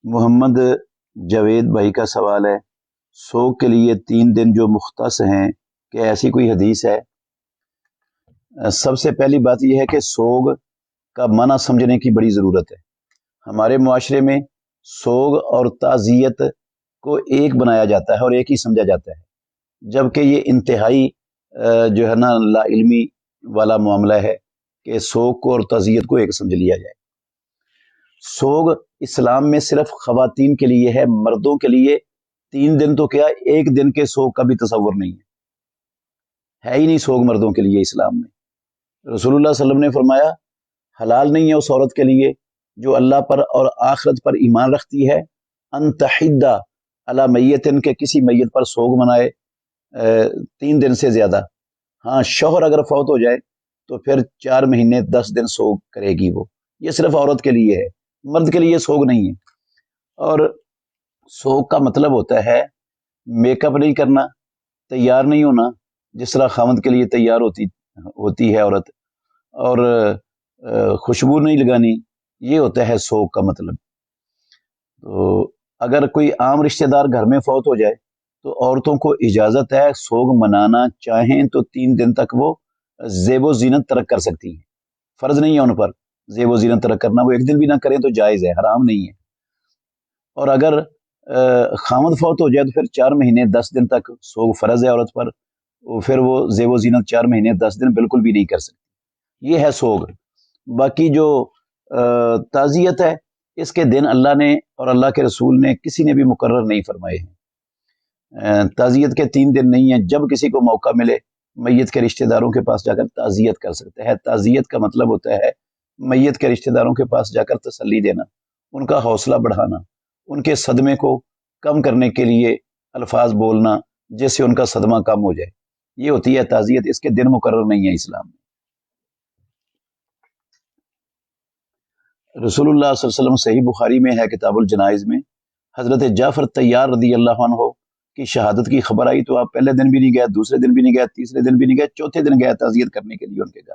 محمد جاوید بھائی کا سوال ہے، سوگ کے لیے 3 دن جو مختص ہیں، کہ ایسی کوئی حدیث ہے؟ سب سے پہلی بات یہ ہے کہ سوگ کا معنی سمجھنے کی بڑی ضرورت ہے۔ ہمارے معاشرے میں سوگ اور تعزیت کو ایک بنایا جاتا ہے اور ایک ہی سمجھا جاتا ہے، جبکہ یہ انتہائی جو ہے نا لا علمی والا معاملہ ہے کہ سوگ کو اور تعزیت کو ایک سمجھ لیا جائے۔ سوگ اسلام میں صرف خواتین کے لیے ہے، مردوں کے لیے 3 دن تو کیا 1 دن کے سوگ کا بھی تصور نہیں ہے ہی نہیں سوگ مردوں کے لیے اسلام میں۔ رسول اللہ صلی اللہ علیہ وسلم نے فرمایا حلال نہیں ہے اس عورت کے لیے جو اللہ پر اور آخرت پر ایمان رکھتی ہے ان تحدہ علی میتن کے کسی میت پر سوگ منائے 3 دن سے زیادہ۔ ہاں شوہر اگر فوت ہو جائے تو پھر 4 مہینے 10 دن سوگ کرے گی وہ، یہ صرف عورت کے لیے ہے، مرد کے لیے سوگ نہیں ہے۔ اور سوگ کا مطلب ہوتا ہے میک اپ نہیں کرنا، تیار نہیں ہونا، جس طرح خاوند کے لیے تیار ہوتی ہے عورت، اور خوشبو نہیں لگانی، یہ ہوتا ہے سوگ کا مطلب۔ تو اگر کوئی عام رشتہ دار گھر میں فوت ہو جائے تو عورتوں کو اجازت ہے سوگ منانا چاہیں تو 3 دن تک وہ زیب و زینت ترک کر سکتی ہیں، فرض نہیں ہے ان پر زیب و زینت ترک کرنا، وہ 1 دن بھی نہ کریں تو جائز ہے، حرام نہیں ہے۔ اور اگر خامد فوت ہو جائے تو پھر 4 مہینے 10 دن تک سوگ فرض ہے عورت پر، پھر وہ زیب و زینت 4 مہینے 10 دن بالکل بھی نہیں کر سکتی، یہ ہے سوگ۔ باقی جو تعزیت ہے اس کے دن اللہ نے اور اللہ کے رسول نے کسی نے بھی مقرر نہیں فرمائے ہیں۔ تعزیت کے 3 دن نہیں ہیں، جب کسی کو موقع ملے میت کے رشتہ داروں کے پاس جا کر تعزیت کر سکتے ہیں۔ تعزیت کا مطلب ہوتا ہے میت کے رشتہ داروں کے پاس جا کر تسلی دینا، ان کا حوصلہ بڑھانا، ان کے صدمے کو کم کرنے کے لیے الفاظ بولنا جس سے ان کا صدمہ کم ہو جائے، یہ ہوتی ہے تعزیت۔ اس کے دن مقرر نہیں ہے اسلام میں۔ رسول اللہ صلی اللہ علیہ وسلم صحیح بخاری میں ہے کتاب الجنائز میں، حضرت جعفر طیار رضی اللہ عنہ کی شہادت کی خبر آئی تو آپ پہلے دن بھی نہیں گئے، دوسرے دن بھی نہیں گئے، تیسرے دن بھی نہیں گئے، چوتھے دن گئے تعزیت کرنے کے لیے ان کے گھر۔